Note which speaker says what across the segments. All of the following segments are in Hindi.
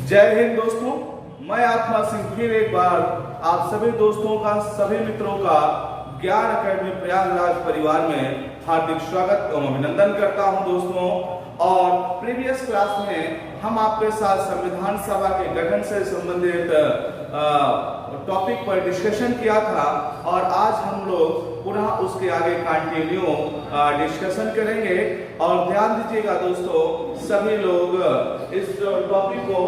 Speaker 1: जय हिंद दोस्तों, मैं आत्मा सिंह फिर एक बार आप सभी दोस्तों का, सभी मित्रों का ज्ञान अकेडमी प्रयागराज परिवार में हार्दिक स्वागत एवं अभिनंदन करता हूं दोस्तों। और प्रीवियस क्लास में हम आपके साथ संविधान सभा के गठन से संबंधित टॉपिक पर डिस्कशन किया था और आज हम लोग पुनः उसके आगे कंटिन्यू डिस्कशन करेंगे। और ध्यान दीजिएगा दोस्तों, सभी लोग इस टॉपिक को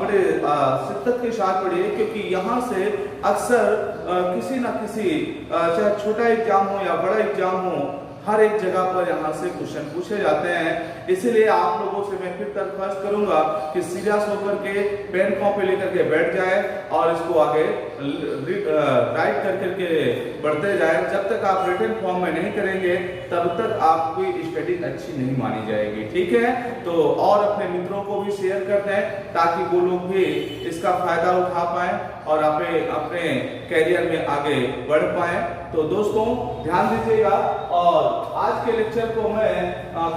Speaker 1: बड़े शिद्दत के साथ पढ़िए, क्योंकि यहाँ से अक्सर किसी न किसी चाहे छोटा एग्जाम हो या बड़ा एग्जाम हो, हर एक जगह पर यहाँ से क्वेश्चन पूछे जाते हैं। इसीलिए आप लोगों से मैं फिर दरख्वास्त करूंगा कि सीरियस होकर के पेन कॉपी लेकर के बैठ जाए और इसको आगे राइट कर करके बढ़ते जाए। जब तक आप रिटन फॉर्म में नहीं करेंगे तब तक आपकी स्टडी अच्छी नहीं मानी जाएगी, ठीक है। तो और अपने मित्रों को भी शेयर कर दें ताकि वो लोग भी इसका फायदा उठा पाए और अपने कैरियर में आगे बढ़ पाए। तो दोस्तों ध्यान दीजिएगा, और आज के लेक्चर को मैं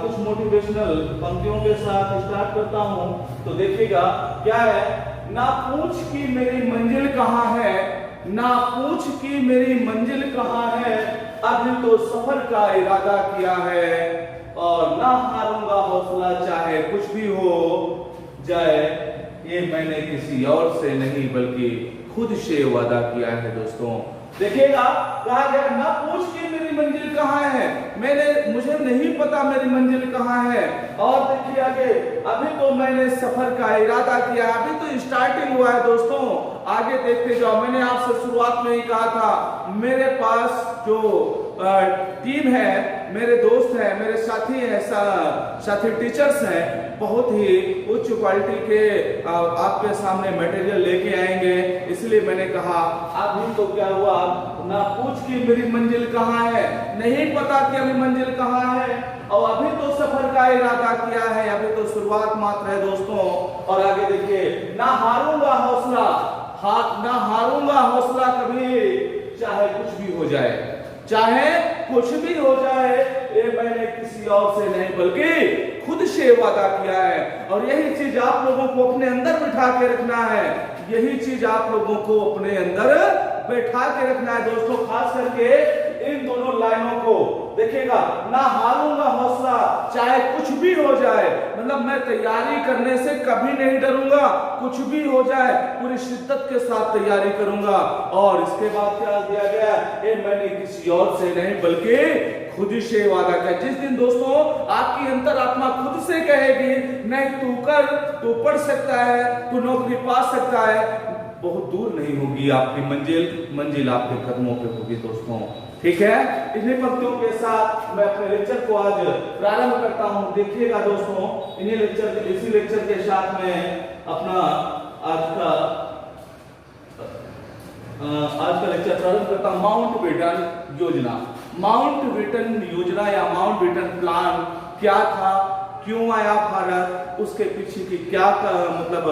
Speaker 1: कुछ मोटिवेशनल पंक्तियों के साथ स्टार्ट करता हूं। तो देखिएगा क्या है, ना पूछ कि मेरी मंजिल कहां है, ना पूछ कि मेरी मंजिल कहां है, अभी तो सफर का इरादा किया है, और ना हारूंगा हौसला चाहे कुछ भी हो जाए, ये मैंने किसी और से नहीं बल्कि खुद से वादा किया है। दोस्तों देखिएगा, कहा गया ना पूछ के मेरी मंजिल कहाँ है, मुझे नहीं पता मेरी मंजिल कहाँ है। और देखिए आगे, अभी तो मैंने सफर का इरादा किया, अभी तो स्टार्टिंग हुआ है दोस्तों, आगे देखते जाओ। मैंने आपसे शुरुआत में ही कहा था, मेरे पास जो टीम है, मेरे दोस्त हैं, मेरे साथी हैं, साथी टीचर्स हैं, बहुत ही उच्च क्वालिटी के आपके सामने मटेरियल लेके आएंगे। इसलिए मैंने कहा अभी तो क्या हुआ, ना पूछ कि मेरी मंजिल कहाँ है, नहीं पता कि अभी मंजिल कहाँ है, और अभी तो सफर का इरादा किया है, अभी तो शुरुआत मात्र है दोस्तों। और आगे देखिए, ना हारूंगा हौसला, ना हारूंगा हौसला कभी, चाहे कुछ भी हो जाए, चाहे कुछ भी हो जाए, ये मैंने किसी और से नहीं बल्कि खुद से वादा किया है। और यही चीज आप लोगों को अपने अंदर बिठा के रखना है, यही चीज आप लोगों को अपने अंदर बैठा के रखना है दोस्तों। खास करके इन दोनों लाइनों को देखिएगा, ना हारूंगा हौसला चाहे कुछ भी हो जाए, मतलब मैं तैयारी करने से कभी नहीं डरूंगा, कुछ भी हो जाए पूरी शिद्दत के साथ तैयारी करूंगा। और इसके बाद क्या दिया गया, ये मैंने किसी और से नहीं बल्कि खुद से वादा किया। जिस दिन दोस्तों आपकी अंतरात्मा खुद से कहेगी नहीं तू कर, तू पढ़ सकता है, तू नौकरी पा सकता है, बहुत दूर नहीं होगी आपकी मंजिल आपके कदमों पे होगी दोस्तों, ठीक है। इन्हीं पंक्तियों के साथ मैं अपने लेक्चर को आज प्रारंभ करता हूं। देखिएगा दोस्तों, इसी लेक्चर के साथ में अपना आज का लेक्चर प्रारंभ करता हूं। माउंटबेटन योजना, माउंटबेटन योजना या माउंटबेटन प्लान क्या था, क्यों आया भारत, उसके पीछे की क्या मतलब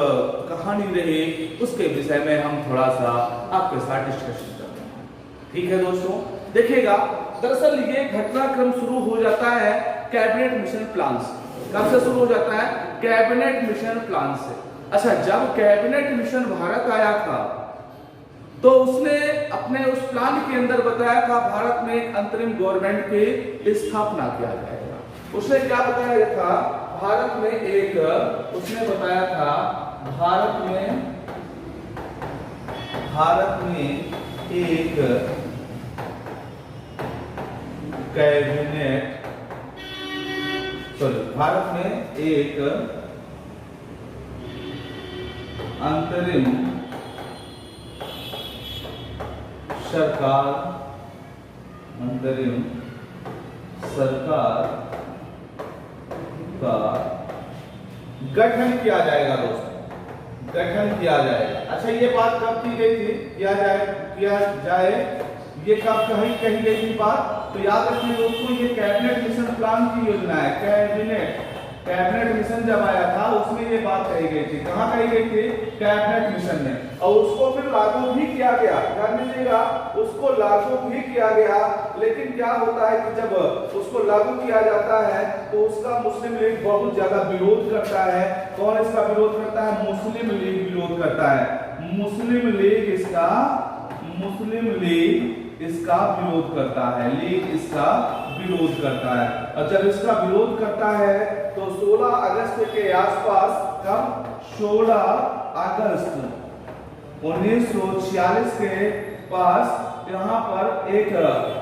Speaker 1: कहानी रही, उसके विषय में हम थोड़ा सा आपके साथ डिस्कशन करते हैं, ठीक है दोस्तों। देखिएगा, दरअसल ये घटनाक्रम शुरू हो जाता है कैबिनेट मिशन प्लान से। कब से शुरू हो जाता है, कैबिनेट मिशन प्लान से। अच्छा, जब कैबिनेट मिशन भारत आया था तो उसने अपने उस प्लान के अंदर बताया था भारत में एक अंतरिम गवर्नमेंट की स्थापना किया जाएगा। उसने क्या बताया था, भारत में एक, उसने बताया था भारत में एक कैबिनेट, भारत में एक अंतरिम सरकार का गठन किया जाएगा दोस्तों, गठन किया जाएगा। अच्छा, ये बात कब की गई थी, किया जाए, ये कब कही गई थी बात, तो याद रखिए दोस्तों, ये कैबिनेट मिशन प्लान की योजना है। कैबिनेट मिशन जब आया था उसमें ये बात कही गई थी, कहाँ कही गई थी, कैबिनेट मिशन में। और उसको फिर लागू भी किया गया, ध्यान दीजिएगा, उसको लागू भी किया गया। लेकिन क्या होता है कि जब उसको लागू किया जाता है तो उसका मुस्लिम लीग बहुत ज्यादा विरोध करता है। कौन इसका विरोध करता है? मुस्लिम लीग विरोध करता है। मुस्लिम लीग इसका विरोध करता है, लीग इसका विरोध करता है। और जब इसका विरोध करता है तो 16 अगस्त के आसपास, कब? 16 अगस्त 1946 के पास यहाँ पर एक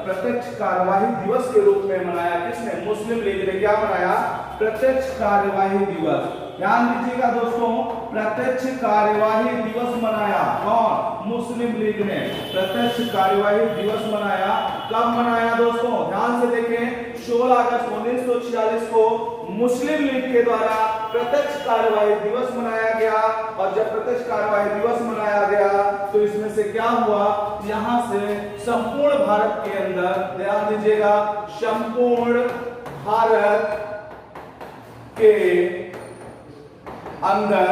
Speaker 1: प्रत्यक्ष कार्यवाही दिवस के रूप में मनाया। किसने? मुस्लिम लीग ने। क्या मनाया? प्रत्यक्ष कार्यवाही दिवस। ध्यान दीजिएगा दोस्तों, प्रत्यक्ष कार्यवाही दिवस मनाया। कौन? मुस्लिम लीग ने प्रत्यक्ष कार्यवाही दिवस मनाया। कब मनाया दोस्तों? ध्यान से देखें, 16 अगस्त 1946 को मुस्लिम लीग के द्वारा प्रत्यक्ष कार्यवाही दिवस मनाया गया। और जब प्रत्यक्ष कार्यवाही दिवस मनाया गया तो इसमें से क्या हुआ? यहां से संपूर्ण भारत के अंदर, ध्यान दीजिएगा, संपूर्ण भारत के अंदर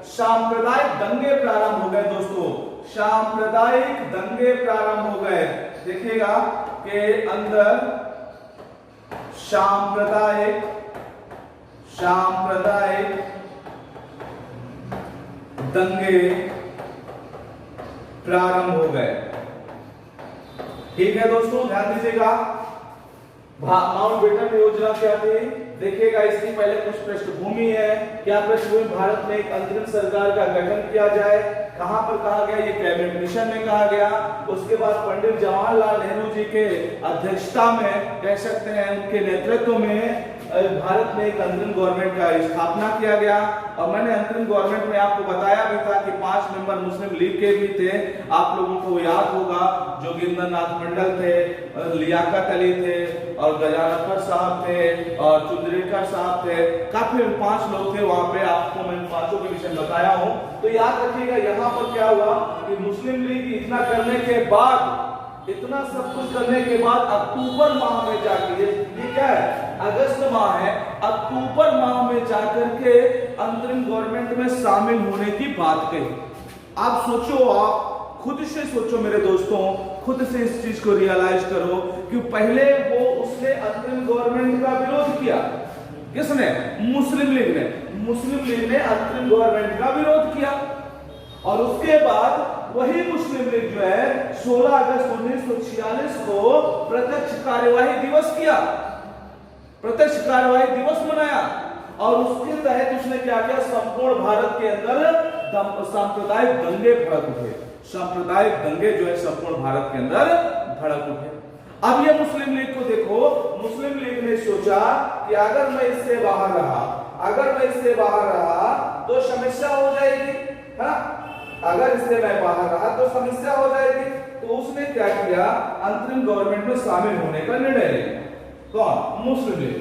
Speaker 1: सांप्रदायिक दंगे प्रारंभ हो गए दोस्तों। सांप्रदायिक दंगे प्रारंभ हो गए। देखिएगा के अंदर सांप्रदायिक दंगे प्रारंभ हो गए। ठीक है दोस्तों, ध्यान दीजिएगा। माउंटबेटन योजना क्या थी? देखिएगा, इसकी पहले कुछ पृष्ठभूमि है। क्या पृष्ठभूमि? भारत में एक अंतरिम सरकार का गठन किया जाए। कहां पर कहा गया? ये कैबिनेट मिशन में कहा गया। उसके बाद पंडित जवाहरलाल नेहरू जी के अध्यक्षता में, कह सकते हैं उनके नेतृत्व में, भारत में एक अंतरिम गवर्नमेंट का स्थापना किया गया। और मैंने अंतरिम गवर्नमेंट में आपको बताया भी था कि 5 मेंबर मुस्लिम लीग के भी थे। आप लोगों को याद होगा, जोगिंदरनाथ मंडल थे, लियाकत अली थे, और गजानफर साहब थे, और चुंदरेकर साहब थे। काफी 5 लोग थे वहां पे। आपको मैं 5 के विषय बताया हूं। तो याद रखिएगा, यहाँ पर क्या हुआ कि मुस्लिम लीग इतना करने के बाद, इतना सब कुछ करने के बाद अक्टूबर माह में जाकर, ये क्या है? अगस्त माह है, अक्टूबर माह में जाकर के अंतरिम गवर्नमेंट में शामिल होने की बात कही। आप सोचो, आप खुद से सोचो मेरे दोस्तों, खुद से इस चीज को रियलाइज करो कि पहले उसने अंतरिम गवर्नमेंट का विरोध किया। किसने? मुस्लिम लीग ने। मुस्लिम लीग ने अंतरिम गवर्नमेंट का विरोध किया। और उसके बाद वही मुस्लिम लीग जो है 16 अगस्त 1946 को प्रत्यक्ष कार्यवाही दिवस किया, प्रत्यक्ष कार्यवाही दिवस मनाया। और उसके तहत उसने क्या किया? संपूर्ण भारत के अंदर सांप्रदायिक दंगे भड़क उठे। सांप्रदायिक दंगे जो है संपूर्ण भारत के अंदर भड़क उठे। अब ये मुस्लिम लीग को देखो, मुस्लिम लीग ने सोचा कि अगर मैं इससे बाहर रहा तो समस्या हो जाएगी, है ना? अगर इससे मैं बाहर रहा तो समस्या हो जाएगी। तो उसने क्या किया? अंतरिम गवर्नमेंट में शामिल होने का निर्णय लिया। कौन? मुस्लिम लीग।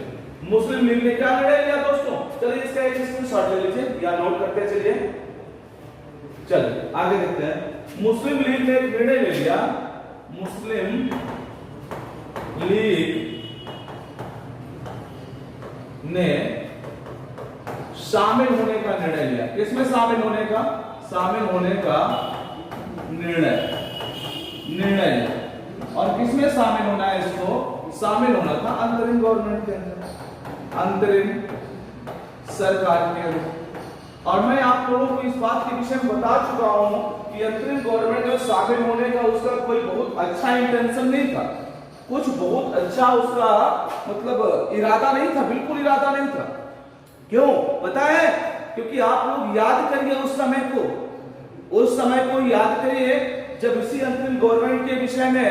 Speaker 1: मुस्लिम लीग ने क्या निर्णय लिया दोस्तों? चलिए इसका एक स्क्रीनशॉट ले लीजिए या नोट करते चलिए। चलिए आगे देखते हैं। मुस्लिम लीग ने एक निर्णय ले लिया। मुस्लिम लीग ने शामिल होने का निर्णय लिया। किसमें शामिल होने का? शामिल होने का निर्णय। और किसमें शामिल होना है? इसको शामिल होना था अंतरिम गवर्नमेंट के अंदर, अंतरिम सरकार के अंदर। और मैं आप लोगों को इस बात के विषय में बता चुका हूं कि अंतरिम गवर्नमेंट में शामिल होने का उसका कोई बहुत अच्छा इंटेंशन नहीं था, कुछ बहुत अच्छा उसका मतलब इरादा नहीं था, बिल्कुल इरादा नहीं था। क्यों पता है? क्योंकि आप लोग याद करिए उस समय को याद करिए जब इसी अंतरिम गवर्नमेंट के विषय में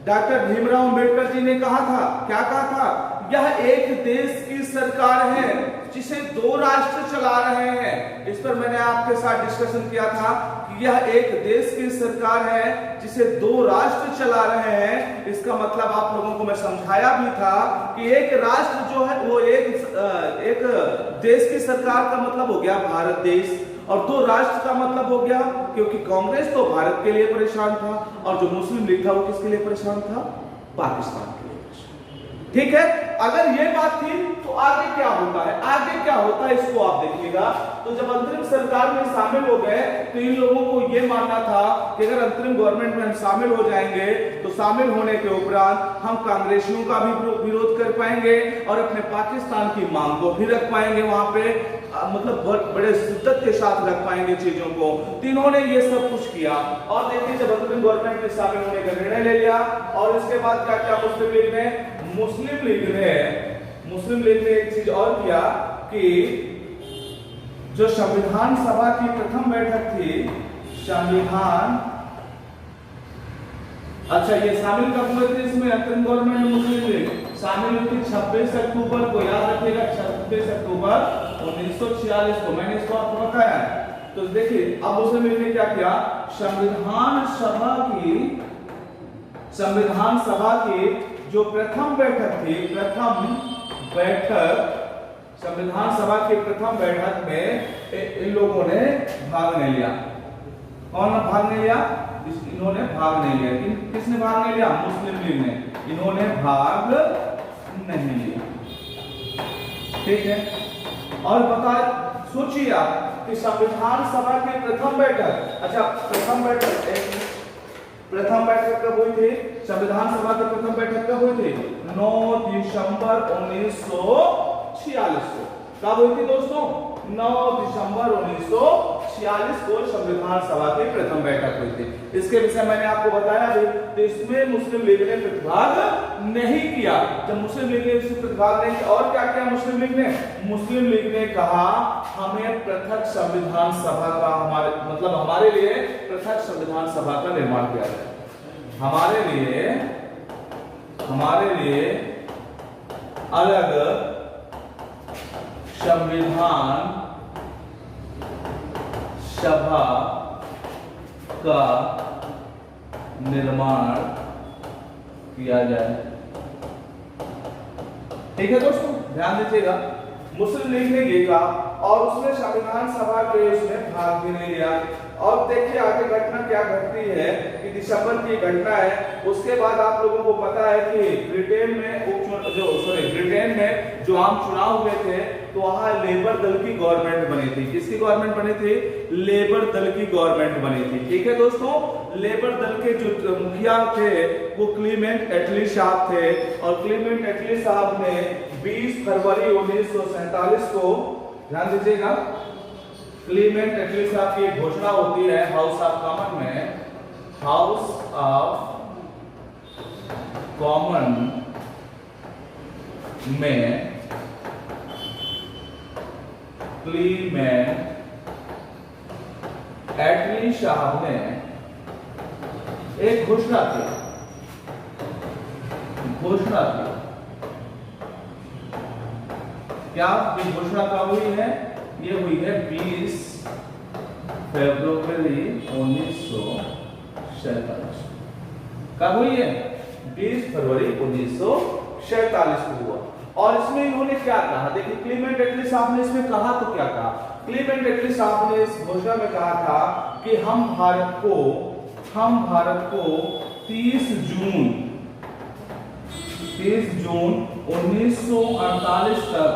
Speaker 1: डॉक्टर भीमराव अंबेडकर जी ने कहा था। क्या कहा था? यह एक देश की सरकार है जिसे 2 राष्ट्र चला रहे हैं। इस पर मैंने आपके साथ डिस्कशन किया था कि यह एक देश की सरकार है जिसे 2 राष्ट्र चला रहे हैं। इसका मतलब आप लोगों को मैं समझाया भी था कि एक राष्ट्र जो है वो एक देश की सरकार का मतलब हो गया भारत देश, और 2 राष्ट्र का मतलब हो गया, क्योंकि कांग्रेस तो भारत के लिए परेशान था और जो मुस्लिम लीग था वो किसके लिए परेशान था? पाकिस्तान के लिए परेशान। ठीक है, अगर ये बात थी तो आगे क्या होता है? आगे क्या होता है इसको आप देखिएगा। तो जब अंतरिम सरकार में शामिल हो गए तो इन लोगों को ये मानना था कि अगर अंतरिम गवर्नमेंट में हम शामिल हो जाएंगे तो शामिल होने के उपरांत हम कांग्रेसियों का भी विरोध कर पाएंगे और अपने पाकिस्तान की मांग को भी रख पाएंगे वहां पे, मतलब बड़े शिद्दत के साथ रख पाएंगे चीजों को। तो इन्होंने ये सब कुछ किया और देखिए जब अंतरिम गवर्नमेंट में शामिल होने का निर्णय ले लिया और इसके बाद क्या किया मुस्लिम लीग ने एक चीज और किया कि जो संविधान सभा की प्रथम बैठक थी, अच्छा ये शामिल कब हुए थे इसमें अंतरिम गवर्नमेंट में मुस्लिम लीग शामिल हुई थी 26 अक्टूबर को, याद रखिएगा 26 अक्टूबर 1946 को, मैंने इसको आपको बताया है। तो देखिए अब मुस्लिम लीग ने क्या किया, संविधान सभा की जो प्रथम बैठक थी, संविधान सभा की प्रथम बैठक में इन लोगों ने भाग नहीं लिया। कौन भाग नहीं लिया? इन्होंने भाग नहीं लिया। किसने भाग नहीं लिया? मुस्लिम लीग ने। इन्होंने भाग नहीं लिया। ठीक है, और सोचिए आप कि संविधान सभा की प्रथम बैठक, अच्छा प्रथम बैठक कब हुई थी? संविधान सभा की प्रथम बैठक कब हुई थी? 9 दिसंबर 1946 को। कब हुई थी दोस्तों? 9 दिसंबर 1946 को संविधान सभा की प्रथम बैठक हुई थी। इसके विषय मैंने आपको बताया भी, तो इसमें मुस्लिम लीग ने प्रतिभाग नहीं किया। जब मुस्लिम लीग ने इसमें प्रतिभाग नहीं किया और क्या किया मुस्लिम लीग ने? मुस्लिम लीग ने कहा हमें पृथक संविधान सभा का, हमारे लिए पृथक संविधान सभा का निर्माण किया जाए। हमारे लिए अलग संविधान सभा का निर्माण किया जाए। ठीक है दोस्तों, ध्यान दीजिएगा, मुस्लिम लीग ने ये कहा और उसने संविधान सभा के उसमें भाग भी नहीं लिया। और देखिए आगे घटना क्या घटती है कि दिसंबर की घटना है। उसके बाद आप लोगों को पता है कि ब्रिटेन में जो आम चुनाव हुए थे तो वहां लेबर दल की गवर्नमेंट बनी थी। किसकी गवर्नमेंट बनी थी? लेबर दल की गवर्नमेंट बनी थी। ठीक है दोस्तों, लेबर दल के जो मुखिया थे वो क्लीमेंट एटली साहब थे और क्लीमेंट एटली साहब ने 20 फरवरी 1947 को, ध्यान दीजिएगा, क्लीमेंट एटली साहब की एक घोषणा होती है हाउस ऑफ कॉमन में, क्लीमेंट एटली साहब ने एक घोषणा की। क्या ये घोषणा कब हुई है? ये हुई है 20 फरवरी 1947। कब हुई है? 20 फरवरी 1947 को हुआ। और इसमें इन्होंने क्या कहा? देखिए क्लीमेंट एटली साहब ने इसमें कहा तो क्या कहा? क्लीमेंट एटली साहब ने इस घोषणा में कहा था कि हम भारत को 30 जून 1948 तक,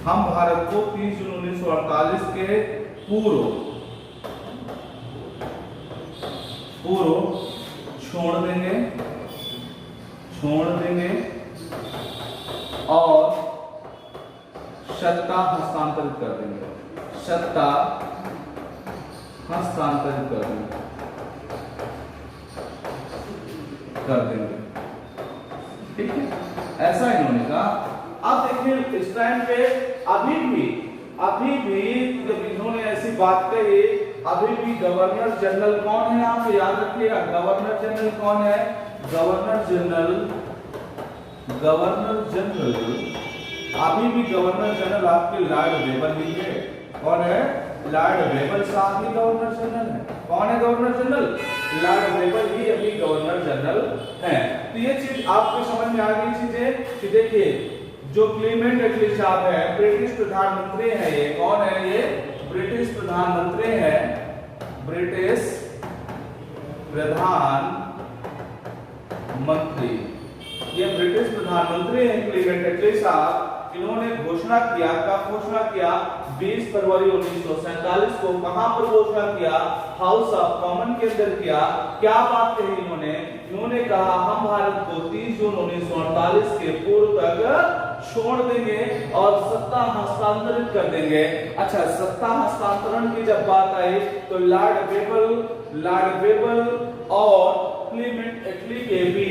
Speaker 1: हम भारत को 30 जून 1948 के पूर्व छोड़ देंगे और सत्ता हस्तांतरित कर देंगे। ठीक है, ऐसा इन्होंने कहा। अब देखिए इस टाइम पे अभी भी जब इन्होंने ऐसी बात कही, अभी भी गवर्नर जनरल कौन है? आप याद रखिएगा, गवर्नर जनरल कौन है? गवर्नर जनरल अभी भी गवर्नर जनरल आपके लॉर्ड वेबल ही है। कौन है? लॉर्ड वेबल साहब ही गवर्नर जनरल है। कौन है गवर्नर जनरल? लॉर्ड वेबल ही अभी गवर्नर जनरल है। तो ये चीज आपको समझ में आ गई चीजें कि देखिए जो क्लीमेंट एटली साहब है ब्रिटिश प्रधानमंत्री है। ये कौन है? ये ब्रिटिश प्रधानमंत्री है। ब्रिटिश प्रधानमंत्री, ये ब्रिटिश प्रधानमंत्री हैं क्लीमेंट एटली साहब। इन्होंने घोषणा किया, कब घोषणा किया? 20 फरवरी 1947 को। कहां पर घोषणा किया? हाउस ऑफ कॉमन के अंदर किया। क्या बात कही इन्होंने? इन्होंने कहा हम भारत को 30 जून 1948 के पूर्व तक छोड़ देंगे और सत्ता हस्तांतरित कर देंगे। अच्छा, सत्ता हस्तांतरण की जब बात आई तो लॉर्ड वेबल और क्लीमेंट एटली के भी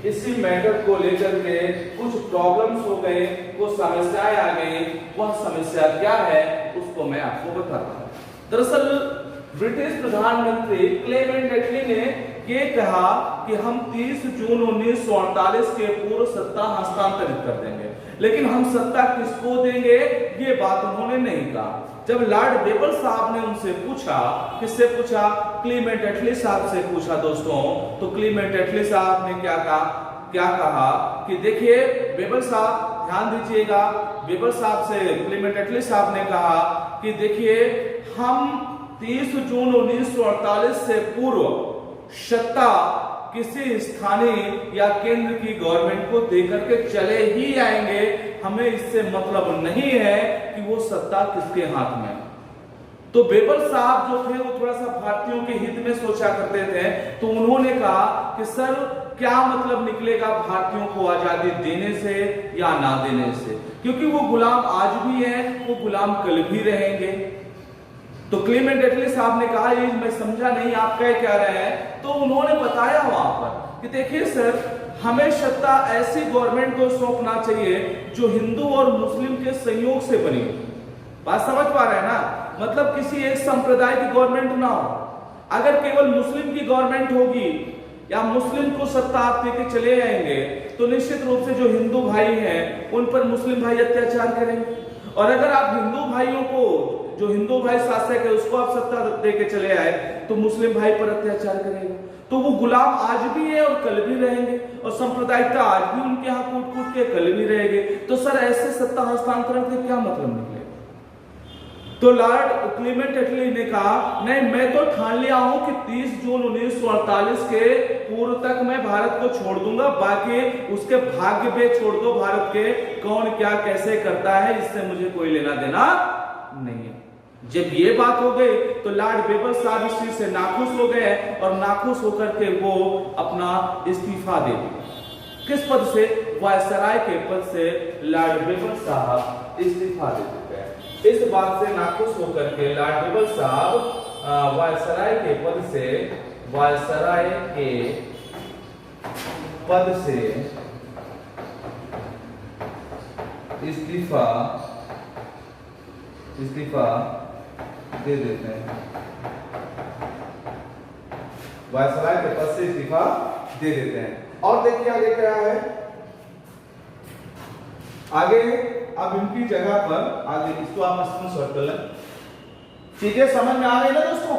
Speaker 1: इसी मैटर को लेकर के कुछ प्रॉब्लम्स हो गए, कुछ समस्याएं आ गई। वह समस्या क्या है उसको मैं आपको बताता हूं। दरअसल ब्रिटिश प्रधानमंत्री क्लेमेंट एटली ने ये कहा कि हम 30 जून 1948 के पूर्व सत्ता हस्तांतरित कर देंगे, लेकिन हम सत्ता किसको देंगे ये बात उन्होंने नहीं कहा। जब लॉर्ड वेबल साहब ने उनसे पूछा, किससे पूछा? क्लीमेंट एटली साहब से पूछा दोस्तों। तो क्लीमेंट एटली साहब ने क्या कहा कि देखिए वेबल साहब, ध्यान दीजिएगा, वेबल साहब से क्लीमेंट एटली साहब ने कहा कि देखिए हम 30 जून 1948 से पूर्व सत्ता किसी स्थानीय या केंद्र की गवर्नमेंट को देकर के चले ही आएंगे। हमें इससे मतलब नहीं है कि वो सत्ता किसके हाथ में। तो वेबल साहब जो थे वो थोड़ा सा भारतीयों के हित में सोचा करते थे, तो उन्होंने कहा कि सर क्या मतलब निकलेगा भारतीयों को आजादी देने से या ना देने से, क्योंकि वो गुलाम आज भी हैं, वो गुलाम कल भी रहेंगे। तो क्लीमेंट एटली साहब ने कहा ये मैं समझा नहीं, आप कह क्या रहे हैं? तो उन्होंने बताया वहां पर कि देखिए सर, हमें सत्ता ऐसी गवर्नमेंट को सौंपना चाहिए जो हिंदू और मुस्लिम के संयोग से बनी हो। बात समझ पा रहे हैं ना? मतलब किसी एक संप्रदाय की गवर्नमेंट ना हो। अगर केवल मुस्लिम की गवर्नमेंट होगी या मुस्लिम को सत्ता आप देके चले आएंगे तो निश्चित रूप से जो हिंदू भाई हैं उन पर मुस्लिम भाई अत्याचार करेंगे। और अगर आप हिंदू भाइयों को, जो हिंदू भाई शासक है उसको आप सत्ता देके चले आए तो मुस्लिम भाई पर अत्याचार करेगा। तो वो गुलाम आज भी है और कल भी रहेंगे, और सांप्रदायिकता आज भी उनके यहाँ कूट कूट के कल भी रहेंगे। तो सर ऐसे सत्ता हस्तांतरण के क्या मतलब निकले? तो लॉर्ड क्लीमेंट एटली ने कहा नहीं, मैं तो ठान लिया हूं कि 30 जून 1948 के पूर्व तक मैं भारत को छोड़ दूंगा, बाकी उसके भाग्य पे छोड़ दो भारत के, कौन क्या कैसे करता है इससे मुझे कोई लेना देना नहीं है। जब ये बात हो गई तो लॉर्ड वेबल साहब इस चीज से नाखुश हो गए और नाखुश होकर के वो अपना इस्तीफा दे दिया। किस पद से? वायसराय के पद से लॉर्ड वेबल साहब इस्तीफा दे देते हैं। इस बात से नाखुश होकर के लॉर्ड वेबल साहब वायसराय के पद से इस्तीफा दे देते हैं। वायसराय के पद से इस्तीफा दे देते हैं। और देखिए आगे क्या है, आगे अब इनकी जगह पर आगे इसको आप स्क्रीनशॉट कर लें। चीजें समझ में आ रही है ना दोस्तों?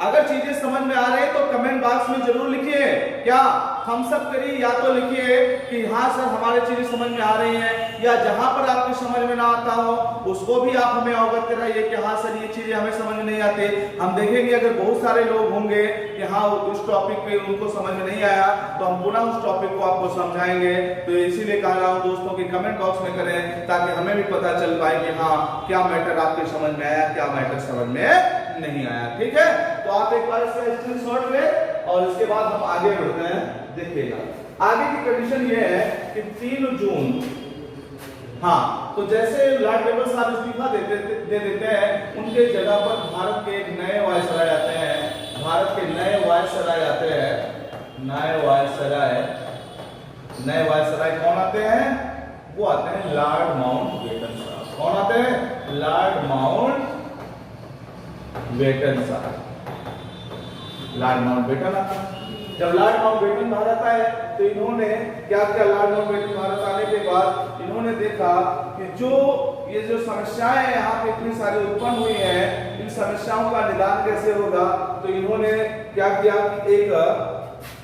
Speaker 1: अगर चीजें समझ में आ रही है तो कमेंट बॉक्स में जरूर लिखिए, क्या थम्स अप करिए, या तो लिखिए कि हाँ सर हमारे चीजें समझ में आ रही हैं, या जहां पर आपको समझ में ना आता हो उसको भी आप हमें अवगत कराइए कि हाँ सर ये चीजें हमें समझ में नहीं आती। हम देखेंगे अगर बहुत सारे लोग होंगे कि हाँ उस टॉपिक पे उनको समझ में नहीं आया तो हम पुनः उस टॉपिक को आपको समझाएंगे। तो इसीलिए कह रहा हूँ दोस्तों कि कमेंट बॉक्स में करें ताकि हमें भी पता चल पाए कि हाँ क्या मैटर आपके समझ में आया, क्या मैटर समझ में नहीं आया। ठीक है, तो आप एक बार इसका स्क्रीनशॉट लें और इसके बाद हम आगे बढ़ते हैं। देखिएगा आगे की कंडीशन ये है कि 3 जून, हाँ तो जैसे लॉर्ड वेबल साहब इस्तीफा दे देते हैं उनके जगह पर भारत के एक नए वायसराय आते हैं। भारत के नए वायसराय आते हैं। नए वायसराय कौन आते हैं? वो आते हैं लॉर्ड माउंटबेटन साहब। कौन आते हैं? लॉर्ड माउंटबेटन साहब। लॉर्ड माउंटबेटन आता है। जब लॉर्ड माउंटबेटन भारत आए तो इन्होंने क्या किया? लॉर्ड माउंटबेटन भारत आने के बाद इन्होंने देखा कि ये जो समस्याएं यहाँ पे इतनी सारी उत्पन्न हुई हैं, इन समस्याओं का निदान कैसे होगा? तो इन्होंने क्या किया? एक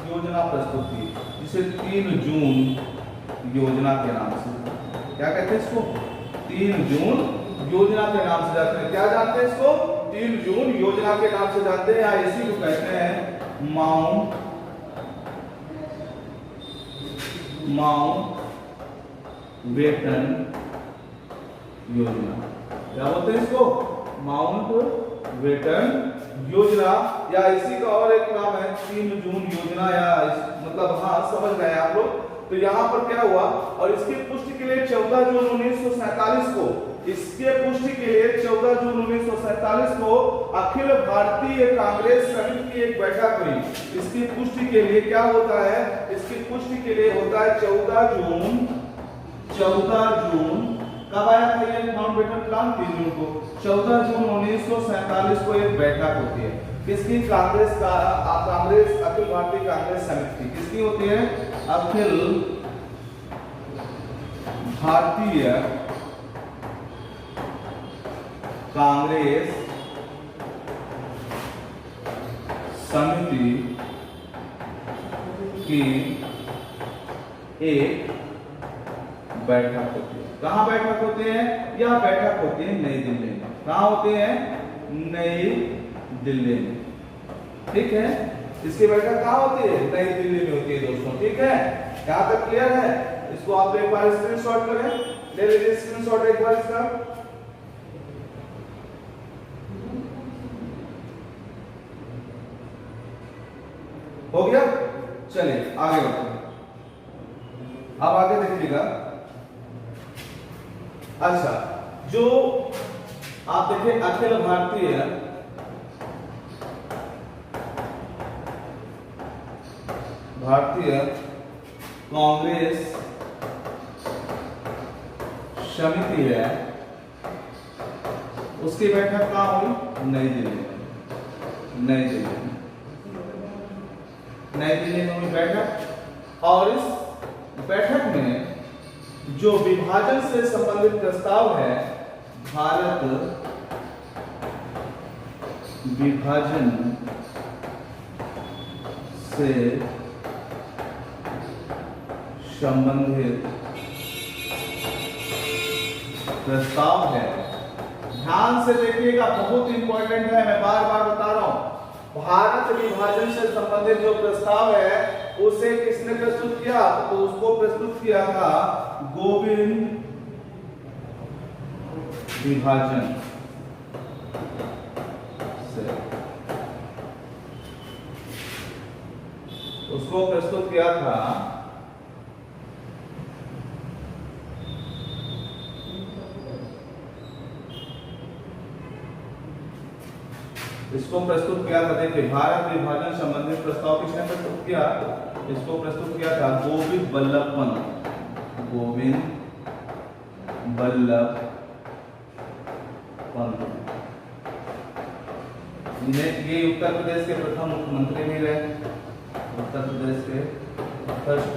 Speaker 1: योजना प्रस्तुत की जिसे 3 जून योजना के नाम से, क्या कहते हैं इसको? 3 जून योजना के नाम से जानते हैं। क्या जानते हैं इसको? 3 जून योजना के नाम से जानते हैं, या इसी को कहते हैं माउंटबेटन योजना। क्या बोलते हैं इसको? माउंट बेटन योजना, या इसी का और एक नाम है 3 जून योजना, या मतलब हाँ समझ गए आप लोग। तो यहाँ पर क्या हुआ, और इसकी पुष्टि के लिए 14 जून 1947 को, इसके पुष्टि के लिए 14 जून 1947 को अखिल भारतीय कांग्रेस समिति की एक बैठक हुई। इसकी पुष्टि के लिए क्या होता है, इसकी पुष्टि के लिए होता है 14 जून कब आया था ये माउंट बेटन प्लान? 3 जून को। 14 जून 1947 को एक बैठक होती है, किसकी? कांग्रेस अखिल भारतीय कांग्रेस समिति की। किसकी होती है? अखिल भारतीय कांग्रेस समिति की एक बैठक होती है। कहाँ बैठक होती है? यह बैठक होती है नई दिल्ली में। कहाँ होती है? नई दिल्ली में। ठीक है, इसकी बैठक कहाँ होती है? नई दिल्ली में होती है दोस्तों। ठीक है, यहाँ तक क्लियर है? इसको आप एक बार स्क्रीनशॉट करें, ले लीजिए स्क्रीनशॉट एक बार इसका। हो गया? चलिए आगे बढ़ते हैं। अब आगे देखिएगा। अच्छा, जो आप देखिए अखिल भारतीय कांग्रेस समिति है, उसकी बैठक कहाँ हुई? नई दिल्ली में। नई दिल्ली में हुई बैठक, और इस बैठक में जो विभाजन से संबंधित प्रस्ताव है, भारत विभाजन से संबंधित प्रस्ताव है। ध्यान से देखिएगा, बहुत इंपॉर्टेंट है, मैं बार बार बता रहा हूं। भारत विभाजन से संबंधित जो प्रस्ताव है उसे किसने प्रस्तुत किया? तो उसको प्रस्तुत किया था गोविंद विभाजन से। उसको प्रस्तुत किया था देखिए, भारत विभाजन संबंधित प्रस्ताव किसने प्रस्तुत किया? इसको प्रस्तुत किया था गोविंद बल्लभ पंत। ये उत्तर प्रदेश के प्रथम मुख्यमंत्री भी रहे, उत्तर प्रदेश के फर्स्ट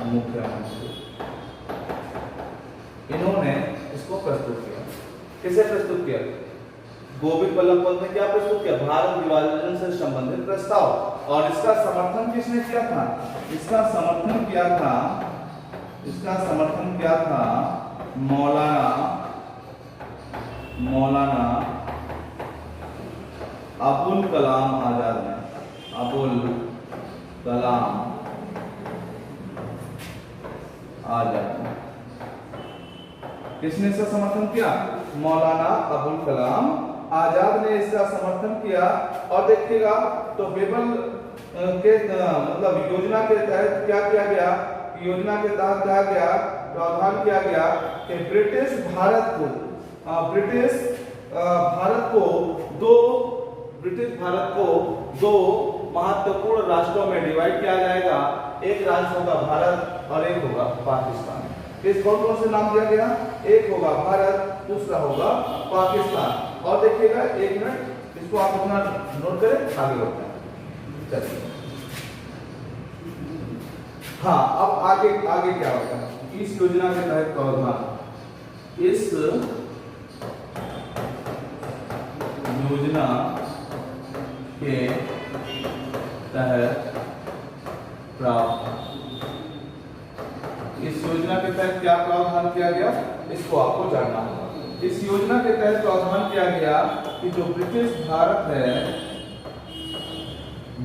Speaker 1: मुख्यमंत्री। इन्होंने इसको प्रस्तुत किया। किसे प्रस्तुत किया? गोविंद बल्लभ पंत ने क्या प्रस्तुत किया? भारत विभाजन से संबंधित प्रस्ताव। और इसका समर्थन किसने किया था? इसका समर्थन किया था मौलाना अबुल कलाम आजाद ने। अबुल कलाम आजाद। किसने इसका समर्थन किया? मौलाना अबुल कलाम आजाद ने इसका समर्थन किया। और देखिएगा तो बेबल के मतलब योजना के तहत क्या किया गया? योजना के तहत क्या गया? प्रावधान किया गया कि ब्रिटिश भारत को दो महत्वपूर्ण राष्ट्रों में डिवाइड किया जाएगा। एक राष्ट्र होगा भारत और एक होगा पाकिस्तान। किस कौन से नाम दिया गया? एक होगा भारत, दूसरा होगा पाकिस्तान। और देखिएगा, एक मिनट इसको आप अपना नोट करें, आगे बढ़ते हैं। चलिए, हाँ, अब आगे क्या होता है? इस योजना के तहत प्रावधान, इस योजना के तहत प्रावधान, इस योजना के तहत क्या प्रावधान किया गया? इसको आपको जानना होगा। इस योजना के तहत प्रावधान किया गया कि जो ब्रिटिश भारत है,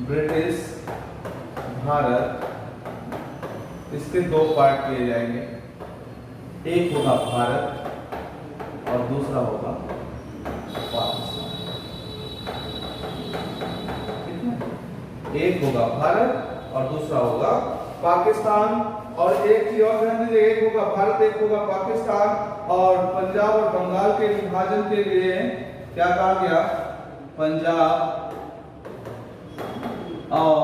Speaker 1: ब्रिटिश भारत, इसके दो पार्ट किए जाएंगे। एक होगा भारत और दूसरा होगा पाकिस्तान। एक होगा भारत और दूसरा होगा पाकिस्तान। और एक चीज और ध्यान दीजिए, एक होगा भारत, एक होगा पाकिस्तान। और पंजाब और बंगाल के विभाजन के लिए क्या कहा गया? पंजाब और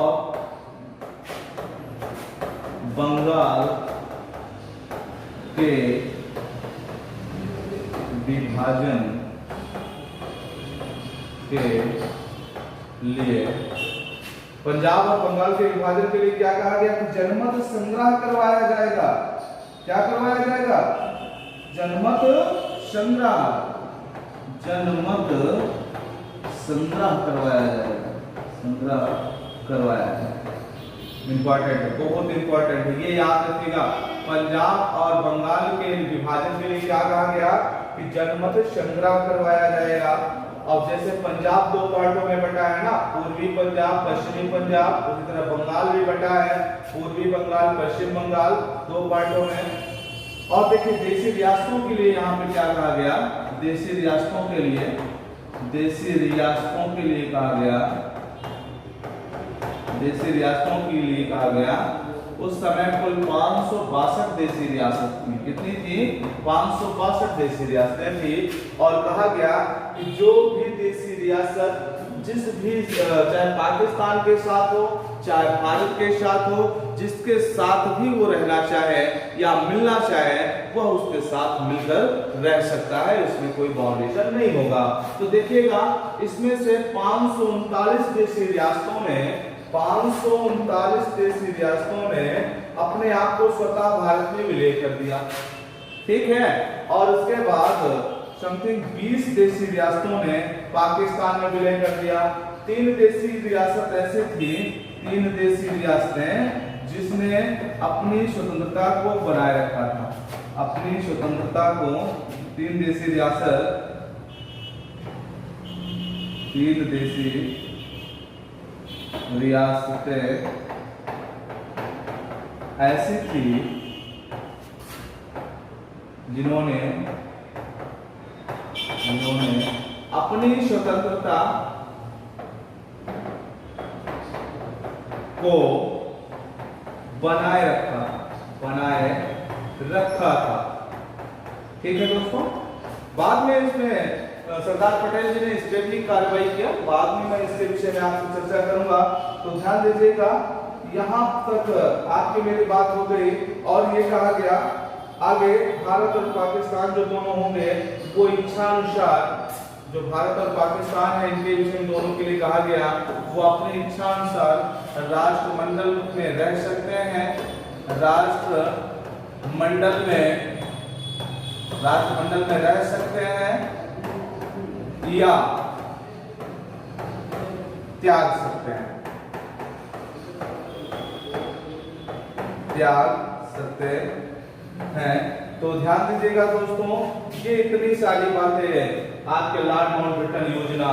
Speaker 1: बंगाल के विभाजन के लिए, पंजाब और बंगाल के विभाजन के लिए क्या कहा गया? कि जनमत संग्रह करवाया जाएगा। क्या करवाया जाएगा? जनमत संग्रह, जनमत संग्रह करवाया जाएगा, संग्रह करवाया जाएगा। इंपॉर्टेंट है, बहुत इंपॉर्टेंट है, ये याद रखिएगा। पंजाब और बंगाल के विभाजन के लिए क्या कहा गया? कि जनमत संग्रह करवाया जाएगा। अब जैसे पंजाब दो पार्टों में बटा है ना, पूर्वी पंजाब, पश्चिमी पंजाब, उसी तरह बंगाल भी बटा है, पूर्वी बंगाल, पश्चिम बंगाल, दो पार्टों में। और देखिए देशी रियासतों के लिए यहाँ पे क्या कहा गया? देशी रियासतों के लिए, देशी रियासतों के लिए कहा गया, देशी रियासतों के लिए कहा गया। उस समय कुल 562 देशी रियासत थी। कितनी थी? 562 देशी रियासतें थी। और कहा गया कि जो भी देशी रियासत जिस भी, चाहे पाकिस्तान के साथ हो, चाहे भारत के साथ हो, जिसके साथ भी वो रहना चाहे या मिलना चाहे, वह उसके साथ मिलकर रह सकता है, इसमें कोई बाउंडेशन नहीं होगा। तो देखिएगा इसमें से 539 देशी रियासतों ने, 539 देशी रियासतों ने अपने आप को स्वतः भारत में विलय कर दिया। ठीक है। और उसके बाद समथिंग 20 देशी रियासतों ने पाकिस्तान में विलय कर दिया। 3 देशी रियासत ऐसी थी, 3 देशी रियासतें जिसने अपनी स्वतंत्रता को बनाए रखा था, अपनी स्वतंत्रता को। 3 देशी रियासत, 3 देशी रियासतें ऐसी थी जिन्होंने अपनी स्वतंत्रता को बनाए रखा था। ठीक है दोस्तों। बाद में इसमें सरदार पटेल जी ने इस पे भी कार्रवाई किया, बाद में मैं इसके विषय में आपसे चर्चा करूंगा। तो ध्यान दीजिएगा, यहाँ तक आपकी मेरी बात हो गई। और ये कहा गया आगे भारत और पाकिस्तान जो दोनों होंगे वो इच्छा अनुसार, जो भारत और पाकिस्तान है इनके विषय में दोनों के लिए कहा गया, वो अपनी इच्छा अनुसार राष्ट्रमंडल में रह सकते हैं, राष्ट्रमंडल में रह सकते हैं या त्याग सकते हैं, तो ध्यान दीजिएगा दोस्तों, ये इतनी सारी बातें आपके लॉर्ड माउंटबेटन योजना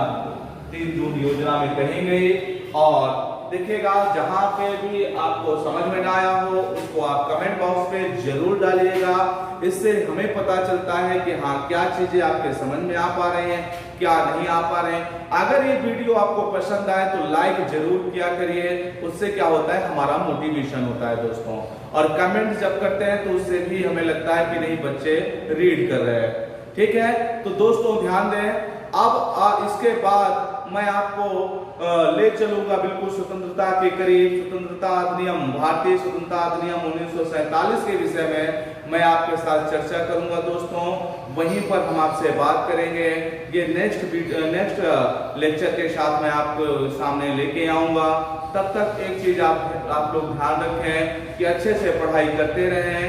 Speaker 1: 3 जून योजना में कही गई। और देखिएगा जहां पे भी आपको समझ में ना आया हो उसको आप कमेंट बॉक्स पे जरूर डालिएगा। इससे हमें पता चलता है कि हाँ क्या चीजें आपके समझ में आ पा रही हैं, क्या नहीं आ पा रहे हैं। अगर ये वीडियो आपको पसंद आए तो लाइक जरूर किया करिए, उससे क्या होता है हमारा मोटिवेशन होता है दोस्तों। और कमेंट जब करते हैं तो उससे भी हमें लगता है कि नहीं बच्चे रीड कर रहे हैं। ठीक है, तो दोस्तों ध्यान दें। अब इसके बाद मैं आपको ले चलूंगा बिल्कुल स्वतंत्रता के करीब, स्वतंत्रता अधिनियम, भारतीय स्वतंत्रता अधिनियम 1947 के विषय में मैं आपके साथ चर्चा करूंगा दोस्तों। वहीं पर हम आपसे बात करेंगे। ये नेक्स्ट लेक्चर के साथ मैं आपको सामने लेके आऊंगा। तब तक एक चीज आप लोग ध्यान रखें कि अच्छे से पढ़ाई करते रहें,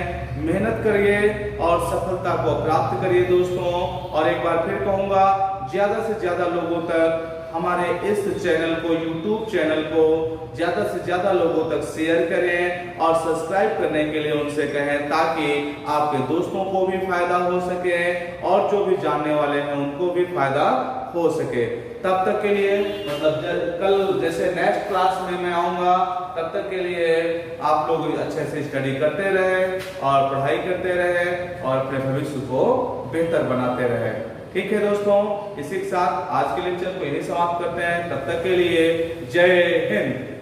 Speaker 1: मेहनत करिए और सफलता को प्राप्त करिए दोस्तों। और एक बार फिर कहूंगा, ज्यादा से ज्यादा लोगों तक हमारे इस चैनल को, YouTube चैनल को ज्यादा से ज्यादा लोगों तक शेयर करें और सब्सक्राइब करने के लिए उनसे कहें, ताकि आपके दोस्तों को भी फायदा हो सके और जो भी जानने वाले हैं उनको भी फायदा हो सके। तब तक के लिए मतलब कल जैसे नेक्स्ट क्लास में मैं आऊंगा, तब तक के लिए आप लोग अच्छे से स्टडी करते रहे और पढ़ाई करते रहे और अपने भविष्य को बेहतर बनाते रहे। ठीक है दोस्तों, इसी के साथ आज के लेक्चर को यही समाप्त करते हैं। तब तक के लिए जय हिंद।